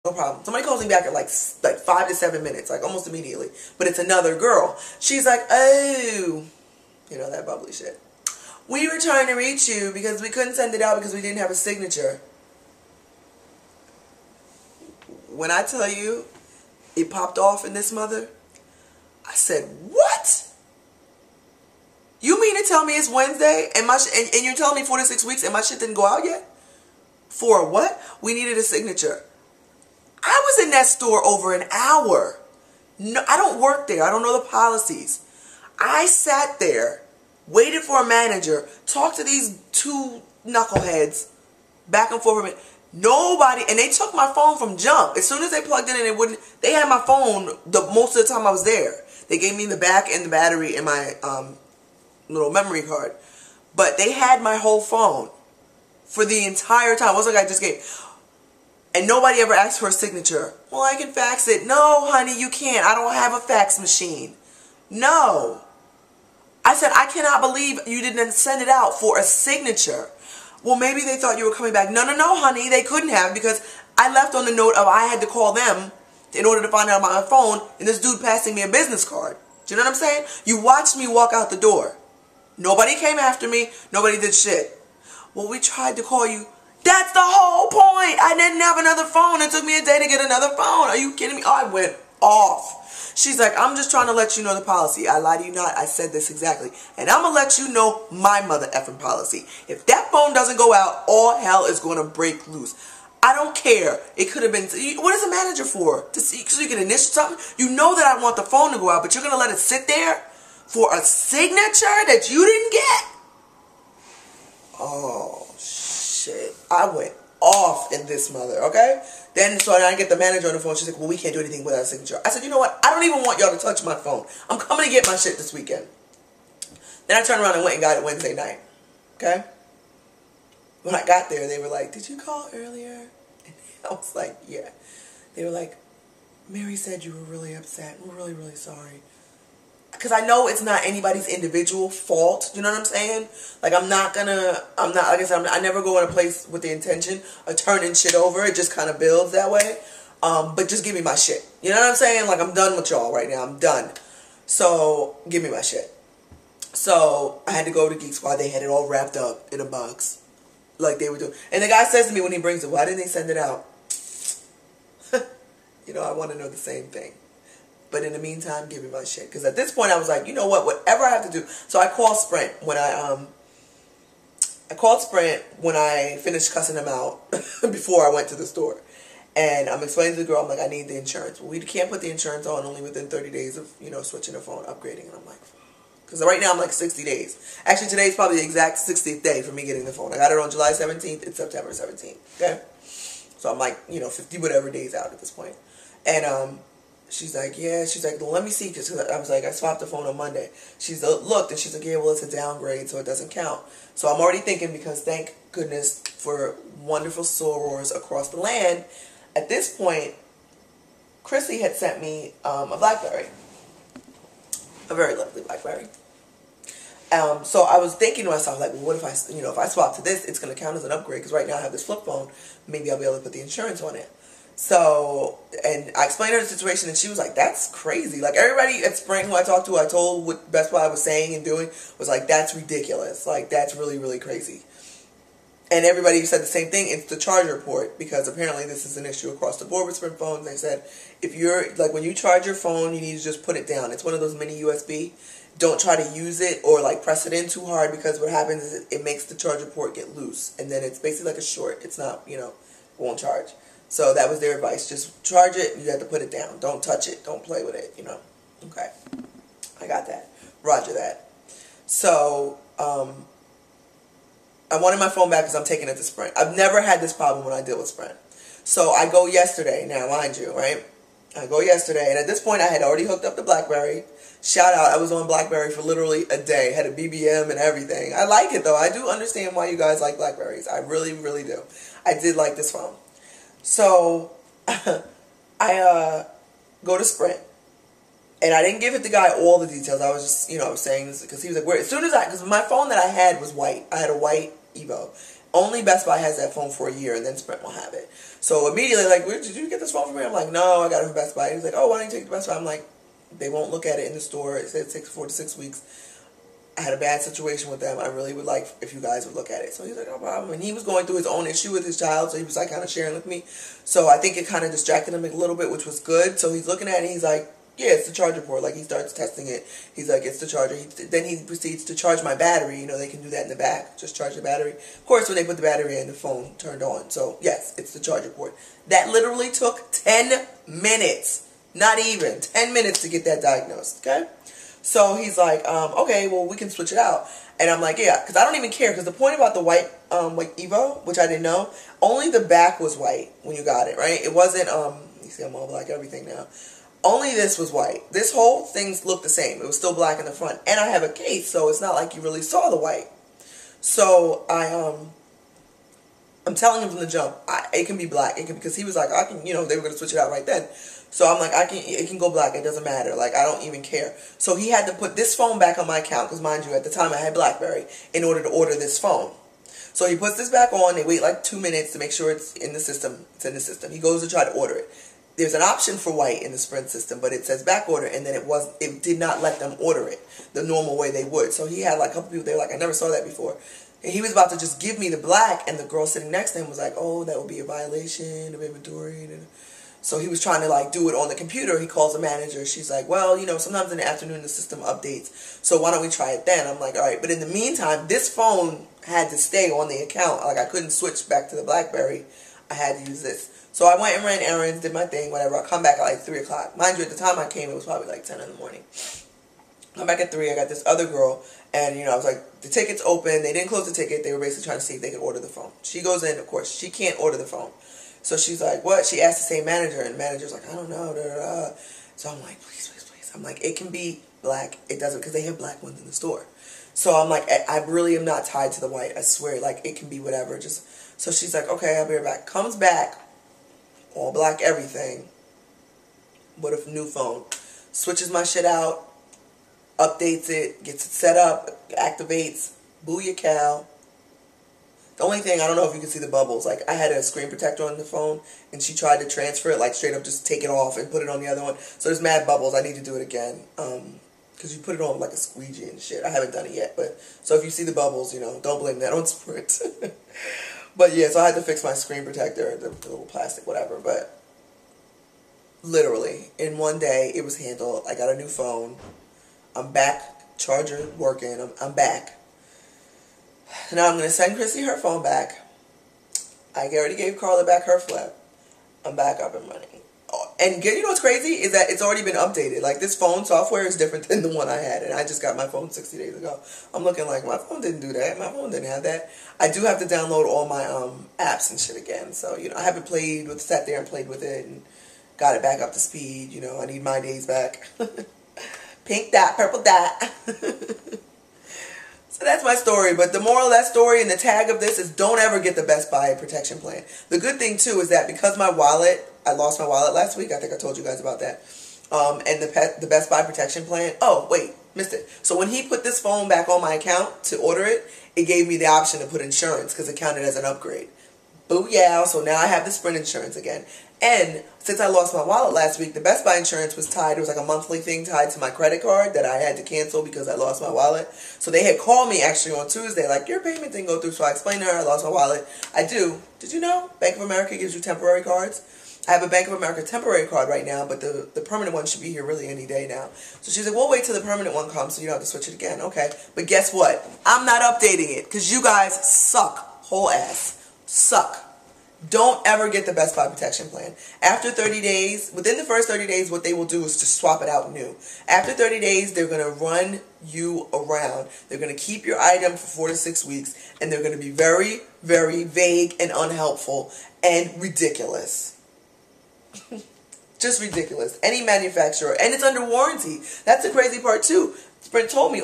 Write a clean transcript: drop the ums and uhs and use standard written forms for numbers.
No problem. Somebody calls me back at like 5 to 7 minutes, like almost immediately. But it's another girl. She's like, oh, you know, that bubbly shit. We were trying to reach you because we couldn't send it out because we didn't have a signature. When I tell you it popped off in this mother, I said, what? You mean to tell me it's Wednesday and and you're telling me 4 to 6 weeks and my shit didn't go out yet? For what? We needed a signature. I was in that store over an hour. No, I don't work there. I don't know the policies. I sat there, waited for a manager, talked to these two knuckleheads, back and forth. Nobody, and they took my phone from jump. As soon as they plugged in and they had my phone most of the time I was there. They gave me the back and the battery and my little memory card. But they had my whole phone for the entire time. It wasn't like I just gave. And nobody ever asked for a signature. Well, I can fax it. No, honey, you can't. I don't have a fax machine. No. I said, I cannot believe you didn't send it out for a signature. Well, maybe they thought you were coming back. No, honey, they couldn't have because I left on the note of I had to call them in order to find out about my phone, and this dude passing me a business card. Do you know what I'm saying? You watched me walk out the door. Nobody came after me. Nobody did shit. Well, we tried to call you. That's the whole point. I didn't have another phone. It took me a day to get another phone. Are you kidding me? Oh, I went off. She's like, I'm just trying to let you know the policy. I lie to you not. I said this exactly. And I'm going to let you know my mother effing policy. If that phone doesn't go out, all hell is going to break loose. I don't care. It could have been, what is a manager for? To see, so you can initial something? You know that I want the phone to go out, but you're going to let it sit there for a signature that you didn't get? Oh, shit. I went off in this mother, okay? Then, so I get the manager on the phone. She's like, well, we can't do anything without a signature. I said, you know what? I don't even want y'all to touch my phone. I'm coming to get my shit this weekend. Then I turned around and went and got it Wednesday night, okay? When I got there, they were like, did you call earlier? And I was like, yeah. They were like, Mary said you were really upset. We're really, really sorry. Because I know it's not anybody's individual fault. You know what I'm saying? Like, like I said, I never go in a place with the intention of turning shit over. It just kind of builds that way. But just give me my shit. You know what I'm saying? Like, I'm done with y'all right now. I'm done. So, give me my shit. So, I had to go to Geek Squad. They had it all wrapped up in a box. Like they were doing. And the guy says to me when he brings it, why didn't they send it out? You know, I want to know the same thing. But in the meantime, give me my shit. Because at this point, I was like, you know what? Whatever I have to do. So I called Sprint when I finished cussing them out before I went to the store. And I'm explaining to the girl, I'm like, I need the insurance. Well, we can't put the insurance on only within 30 days of, you know, switching the phone, upgrading. And I'm like, because right now I'm like 60 days. Actually, today's probably the exact 60th day for me getting the phone. I got it on July 17th. It's September 17th. Okay? So I'm like, you know, 50 whatever days out at this point. And she's like, yeah. She's like, well, let me see. Because I was like, I swapped the phone on Monday. She's looked, and she's like, yeah, well, it's a downgrade, so it doesn't count. So I'm already thinking, because thank goodness for wonderful sorors across the land, at this point, Chrissy had sent me a BlackBerry. A very lovely BlackBerry. So I was thinking to myself, like, well, what if if I swap to this, it's going to count as an upgrade, because right now I have this flip phone. Maybe I'll be able to put the insurance on it. So, and I explained her the situation, and she was like, that's crazy. Like, everybody at Sprint who I talked to, I told what Best Buy was saying and doing, was like, that's ridiculous. Like, that's really, really crazy. And everybody said the same thing. It's the charger port, because apparently this is an issue across the board with Sprint phones. They said, if you're, like, when you charge your phone, you need to just put it down. It's one of those mini USB. Don't try to use it or, like, press it in too hard, because what happens is it makes the charger port get loose. And then it's basically like a short. It's not, you know, won't charge. So that was their advice. Just charge it. You have to put it down. Don't touch it. Don't play with it, you know. Okay. I got that. Roger that. So, I wanted my phone back because I'm taking it to Sprint. I've never had this problem when I deal with Sprint. So I go yesterday, now mind you, right? I go yesterday, and at this point I had already hooked up the BlackBerry. Shout out, I was on BlackBerry for literally a day. Had a BBM and everything. I like it though. I do understand why you guys like BlackBerries. I really, really do. I did like this phone. So I go to Sprint. And I didn't give it the guy all the details. I was just, you know, saying this because he was like, where, as soon as because my phone that I had was white. I had a white Evo. Only Best Buy has that phone for a year, and then Sprint will have it. So immediately, like, where did you get this phone from me? I'm like, no, I got it from Best Buy. He's like, oh, why don't you take it to Best Buy? I'm like, they won't look at it in the store. It said 4 to 6 weeks. I had a bad situation with them. I really would like if you guys would look at it. So he's like, no problem. And he was going through his own issue with his child, so he was like kind of sharing with me. So I think it kind of distracted him a little bit, which was good. So he's looking at it and he's like, yeah, it's the charger port. Like, he starts testing it. He's like, it's the charger. Then he proceeds to charge my battery. You know, they can do that in the back. Just charge the battery. Of course, when they put the battery in, the phone turned on. So yes, it's the charger port. That literally took 10 minutes. Not even 10 minutes to get that diagnosed. Okay. So he's like, okay, well, we can switch it out. And I'm like, yeah, because I don't even care. Because the point about the white Evo, which I didn't know, only the back was white when you got it, right? It wasn't, you see I'm all black, everything now. Only this was white. This whole thing looked the same. It was still black in the front. And I have a case, so it's not like you really saw the white. So I'm telling him from the jump, it can be black. It can, because he was like, I can, you know, they were going to switch it out right then. So I'm like, it can go black. It doesn't matter. Like, I don't even care. So he had to put this phone back on my account, because mind you, at the time I had BlackBerry, in order to order this phone. So he puts this back on. They wait like 2 minutes to make sure it's in the system. It's in the system. He goes to try to order it. There's an option for white in the Sprint system, but it says back order, and then it did not let them order it the normal way they would. So he had like a couple people, they were like, I never saw that before. And he was about to just give me the black, and the girl sitting next to him was like, oh, that would be a violation of inventory. So he was trying to like do it on the computer. He calls the manager. She's like, well, you know, sometimes in the afternoon the system updates. So why don't we try it then? I'm like, all right. But in the meantime, this phone had to stay on the account. Like, I couldn't switch back to the BlackBerry. I had to use this. So I went and ran errands, did my thing, whatever. I come back at like 3 o'clock. Mind you, at the time I came, it was probably like 10 in the morning. Come back at 3. I got this other girl. And, you know, I was like, the ticket's open. They didn't close the ticket. They were basically trying to see if they could order the phone. She goes in, of course. She can't order the phone. So she's like, what? She asked the same manager, and the manager's like, I don't know. Da, da, da. So I'm like, please, please, please. I'm like, it can be black. It doesn't, because they have black ones in the store. So I'm like, I really am not tied to the white. I swear, like, it can be whatever. Just so she's like, okay, I'll be right back. Comes back, all black everything. What if new phone? Switches my shit out, updates it, gets it set up, activates, booyah cow. The only thing, I don't know if you can see the bubbles. Like, I had a screen protector on the phone, and she tried to transfer it, like, straight up just take it off and put it on the other one. So there's mad bubbles. I need to do it again. Because you put it on like a squeegee and shit. I haven't done it yet. But so if you see the bubbles, you know, don't blame that on Sprint. But yeah, so I had to fix my screen protector, the little plastic, whatever. But literally, in one day, it was handled. I got a new phone. I'm back. Charger working. I'm back. Now I'm going to send Chrissy her phone back. I already gave Carla back her flip. I'm back up and running. And you know what's crazy is that it's already been updated. Like, this phone software is different than the one I had. And I just got my phone 60 days ago. I'm looking like, my phone didn't do that. My phone didn't have that. I do have to download all my apps and shit again. So, you know, I haven't sat there and played with it and got it back up to speed. You know, I need my days back. Pink dot, purple dot. So that's my story, but the moral of that story and the tag of this is don't ever get the Best Buy protection plan. The good thing, too, is that because my wallet, I lost my wallet last week. I think I told you guys about that. And the Best Buy protection plan. Oh, wait, missed it. So when he put this phone back on my account to order it, it gave me the option to put insurance because it counted as an upgrade. Booyah, so now I have the Sprint insurance again. And since I lost my wallet last week, the Best Buy insurance was tied. It was like a monthly thing tied to my credit card that I had to cancel because I lost my wallet. So they had called me actually on Tuesday, like, your payment didn't go through. So I explained to her I lost my wallet. I do. Did you know Bank of America gives you temporary cards? I have a Bank of America temporary card right now, but the permanent one should be here really any day now. So she's like, we'll wait till the permanent one comes so you don't have to switch it again. Okay. But guess what? I'm not updating it because you guys suck. Whole ass. Suck. Don't ever get the Best Buy protection plan. After 30 days, within the first 30 days, what they will do is just swap it out new. After 30 days, they're going to run you around. They're going to keep your item for 4 to 6 weeks, and they're going to be very, very vague and unhelpful and ridiculous. Just ridiculous. Any manufacturer, and it's under warranty. That's the crazy part too. Sprint told me